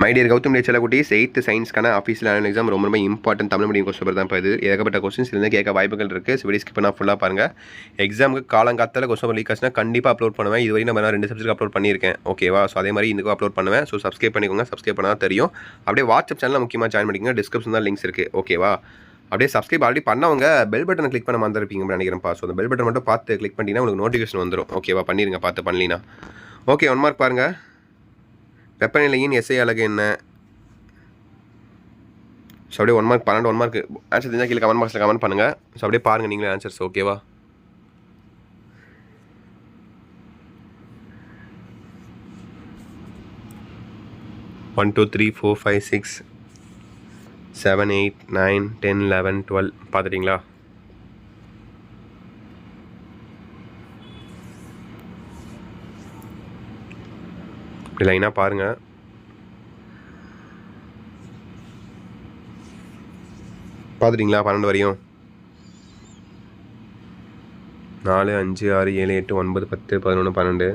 My dear Gautham டே செல்லக்குட்டீஸ் 8th சயின்ஸ்க்கான ஆஃபீஸில் ஆனுவல் எக்ஸாம் ரொம்ப இம்பார்ட்டன்ட் தமிழ் மீடியம் கொஸ்டின் தான் இப்போ இது ஏகப்பட்ட கொஸ்டின்ஸ் இருந்து கேட்க வாய்ப்புகள் இருக்குது. ஸோ வீடியோ ஸ்கிப் பண்ணால் ஃபுல்லாக பாருங்கள். எக்ஸாமுக்கு காலங்காத்தால் கொஸ்டின் லீக் ஆச்சுன்னா கண்டிப்பாக அப்லோட் பண்ணுவேன். இதுவரை நம்ம 2 சப்ஜெக்ட் அப்லோட் பண்ணியிருக்கேன். ஓகேவா? ஸோ அதே மாதிரி இன்றைக்கும் அப்லோட் பண்ணுவேன். ஸோ சப்ஸ்கிரைப் பண்ணிக்கோங்க. சப்ஸ்கிரைப் பண்ணால் தெரியும். அப்படியே வாட்ஸ்அப் சேனலில் முக்கியமாக ஜாயின் பண்ணிக்கோங்க. டிஸ்கிரிப்ஷன் தான் லிங்க்ஸ் இருக்குது. ஓகேவா? அப்படியே சப்ஸ்கிரைப் ஆல்ரெடி பண்ணவங்க பெல் பட்டனை கிளிக் பண்ண மறந்துருப்பீங்கன்னு நினைக்கிறேன்ப்பா. ஸோ அந்த பெல் பட்டன் மட்டும் பார்த்து கிளிக் பண்ணிட்டீங்கன்னா உங்களுக்கு நோட்டிஃபிகேஷன் வந்துடும். ஓகேவா? பண்ணிடுங்க பார்த்து பண்ணலினா. ஓகே, 1 மார்க் பாருங்கள். வெப்பநிலையின் எஸ்ஐ அலகு என்ன? ஸோ அப்படியே 1 மார்க் 12 1 மார்க் ஆன்சர் தெரிஞ்சால் கீழே கமெண்ட் பாக்ஸில் கமெண்ட் பண்ணுங்கள். ஸோ அப்படியே பாருங்கள் நீங்களே ஆன்சர்ஸ். ஓகேவா? ஒன் 2 3 4 5 6 7 8 9 10 11 12 பார்த்துட்டிங்களா? இப்படி லைனாக பாருங்கள். பார்த்துட்டிங்களா? 12 வரையும் 4 5 6 7 8 9 10 11 12.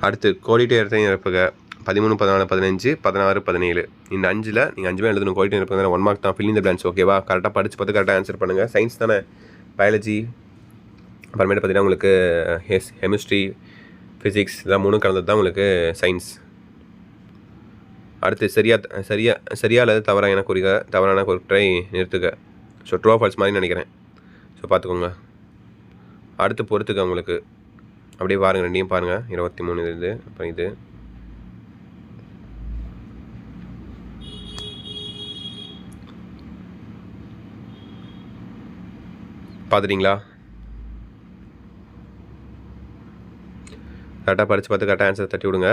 அடுத்து கோடிட்டு இடத்தை நிரப்புக. 13 14 15 16 17. இந்த 5ல் நீங்கள் 5 எழுதணும். கோடிட்டு நிரப்புங்க. 1 மார்க் தான். ஃபில் இந்த பிளான்ஸ். ஓகேவா? கரெக்டாக படித்து பார்த்து கரெக்டாக ஆன்சர் பண்ணுங்கள். சயின்ஸ் தானே, பயாலஜி அப்புறமேட்டு பார்த்தீங்கன்னா உங்களுக்கு கெமிஸ்ட்ரி ஃபிசிக்ஸ் இதெல்லாம் 3 கலந்தது தான் உங்களுக்கு சயின்ஸ். அடுத்து சரியா அல்லது தவறான குறிப்பை நிறுத்துக. ஸோ ட்ரூ ஃபால்ஸ் மாதிரி நினைக்கிறேன். ஸோ பார்த்துக்கோங்க. அடுத்து பொறுத்துக்க உங்களுக்கு. அப்படியே பாருங்கள், ரெண்டையும் பாருங்கள். 23 இது, அப்புறம் இது. பார்த்துட்டிங்களா? கரெக்டாக படித்து பார்த்து கரெக்டாக ஆன்சர் தட்டி விடுங்க.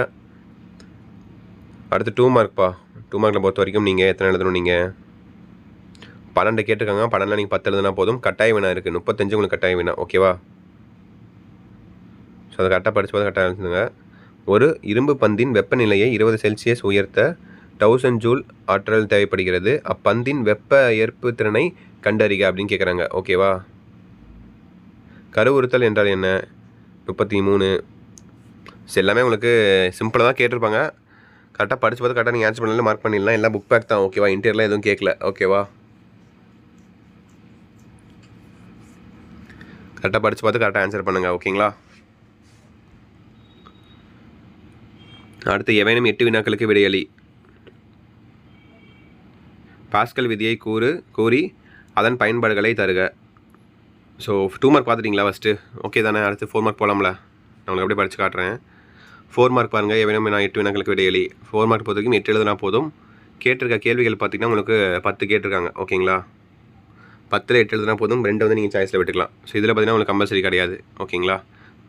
அடுத்து 2 மார்க்ப்பா. 2 மார்க்கில் பொறுத்த வரைக்கும் நீங்கள் எத்தனை எழுதணும்? நீங்கள் 12 கேட்டிருக்காங்க. 12 நீங்கள் 10 எழுதுனா போதும். கட்டாய வினா இருக்குது. 35 உங்களுக்கு கட்டாய வினா. ஓகேவா? ஸோ அதை கரெக்டாக படித்து பார்த்து கரெக்டாக எழுதுங்க. ஒரு இரும்பு பந்தின் வெப்பநிலையை 20 செல்சியஸ் உயர்த்த 1000 ஜூல் ஆற்றல் தேவைப்படுகிறது. அப்பந்தின் வெப்ப ஏற்பு திறனை கண்டறிக அப்படின்னு கேட்குறாங்க. ஓகேவா? கருவுறுத்தல் என்றால் என்ன? 33. எல்லாமே உங்களுக்கு சிம்பிளாக தான் கேட்டிருப்பாங்க. கரெக்டாக படித்து பார்த்து கரெக்டாக நீங்கள் ஆன்சர் பண்ணலாம், மார்க் பண்ணிடலாம். எல்லாம் புக் பேக் தான். ஓகேவா? இன்டர்லாம் எதுவும் கேட்கல. ஓகேவா? கரெக்டாக படித்து பார்த்து கரெக்டாக ஆன்சர் பண்ணுங்கள். ஓகேங்களா? அடுத்து எவனும் 8 வினாக்களுக்கு விடையளி. பாஸ்கல் விதியை கூறி அதன் பயன்பாடுகளை தருக. ஸோ 2 மார்க் பார்த்துட்டிங்களா ஃபஸ்ட்டு? ஓகே தானே? அடுத்து 4 மார்க் போகலாம்ல? நான் உங்களுக்கு அப்படியே படித்து காட்டுறேன். 4 மார்க் பாருங்கள். எவனும் நான் 8 வினாக்களுக்கு விடையளி. 4 மார்க் பொறுத்த வரைக்கும் 8 எழுதுனா போதும். கேட்டிருக்க கேள்விகள் பார்த்திங்கன்னா உங்களுக்கு 10 கேட்டிருக்காங்க. ஓகேங்களா? 10ல் 8 எழுதுனா போதும். 2 வந்து நீங்கள் சாய்ஸில் விட்டுக்கலாம். ஸோ இதில் பார்த்தீங்கன்னா உங்களுக்கு கம்பல்சரி கிடையாது. ஓகேங்களா?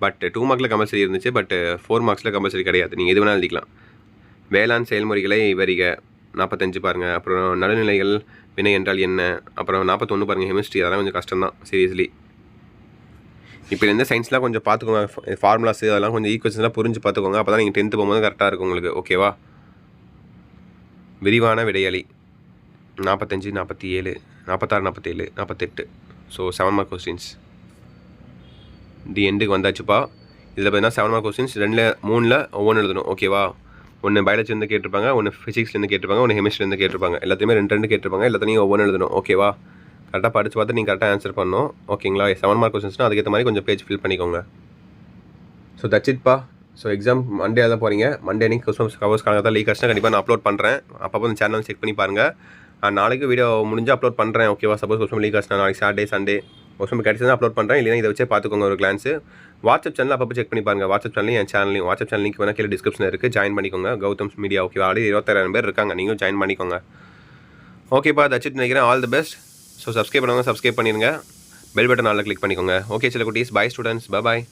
பட் 2 மார்க்கில் கம்பல்சரி இருந்துச்சு. பட் 4 மார்க்ஸில் கம்பல்சரி கிடையாது. நீங்கள் எது வேணாலும் எழுதிக்கலாம். வேளாண் செயல்முறைகளை விவரிக. 45 பாருங்கள். அப்புறம் நடுநிலைகள் வினை என்றால் என்ன? அப்புறம் 41 பாருங்கள். கெமிஸ்ட்ரி. அதெல்லாம் கொஞ்சம் கஷ்டம் தான் சீரியஸ்லி. இப்போ இந்த சயின்ஸ்லாம் கொஞ்சம் பார்த்துக்கோங்க. ஃபார்முலாஸ் அதெல்லாம் கொஞ்சம் ஈக்குவேஷன்ஸ்லாம் புரிஞ்சு பார்த்துக்கோங்க. அப்போ தான் நீங்கள் 10th போகும்போது கரெக்டாக இருக்கும் உங்களுக்கு. ஓகேவா? விரிவான விடையளி. 45 47 46 47 48. So 7 mark questions. தி எண்டுக்கு வந்தாச்சுப்பா. இதில் பார்த்தீங்கன்னா 7 மார்க் கொஸ்டின்ஸ் 2ல் 3ல் ஒவ்வொன்று எழுதணும். ஓகேவா? ஒன்று பயாலஜிலேருந்து கேட்டிருப்பாங்க, ஒன்று ஃபிசிக்ஸ்லேருந்து கேட்டிருப்பாங்க, ஒன்று கெமிஸ்ட்ரிலேருந்து கேட்டிருப்பாங்க. எல்லாத்தையுமே 2 கேட்டிருப்பாங்க. எல்லாத்தையும் ஒவ்வொன்று எழுதணும். ஓகேவா? கரெக்டாக படித்து பார்த்து நீங்கள் கரெக்டாக ஆன்சர் பண்ணணும். ஓகேங்களா? 7 மார்க் கொஸ்டின்ஸ்னால் அதுக்கேற்ற மாதிரி கொஞ்சம் பேஜ் ஃபில் பண்ணிக்கோங்க. ஸோ தட்ஸ் இட்ப்பா. ஸோ எக்ஸாம் மண்டே தான் போகிறீங்க. மண்டே அன்றைக்கி கொஸ்டின்ஸ் கவர்ஸ் கணக்காக லீக் ஆச்சுன்னா கண்டிப்பாக நான் அப்லோட் பண்ணுறேன். அப்பப்போ அந்த சேனல் செக் பண்ணி பாருங்கள். நாளைக்கு வீடியோ முடிஞ்சால் அப்லோட் பண்ணுறேன். ஓகேவா? சப்போஸ் கொஸ்டின் லீக் ஆச்சுன்னா நாளைக்கு சாட்டர்டே சண்டே கொஸ்டின் கிடச்சி அப்லோட் பண்ணுறேன். இல்லைனா இதை வச்சே பார்த்துக்கோங்க ஒரு கிளான்ஸு. வாட்ஸ்அப் சேனல் அப்பப்போ செக் பண்ணி பாருங்கள். வாட்ஸ்அப் சேனலையும் என் சேனலையும். வாட்ஸ்அப் சேனல் லிங்க் வேணால் கீழே டிஸ்கிரிப்ஷனில் இருக்குது. ஜாயின் பண்ணிக்கோங்க. கௌதம்ஸ் மீடியா. ஓகேவா? ஆல்ரெடி 26,000 பேர் இருக்காங்க. நீங்களும் ஜாயின் பண்ணிக்கோங்க. ஓகேப்பா. தட்ஸ் இட் நினைக்கிறேன். All the best. So subscribe பண்ணுவாங்க. சப்ஸ்கிரைப் பண்ணிடுங்க. பெல் பட்டன் ஆல்ல கிளிக் பண்ணிக்கோங்க. ஓகே சில குட்டீஸ். Bye students. பாய்.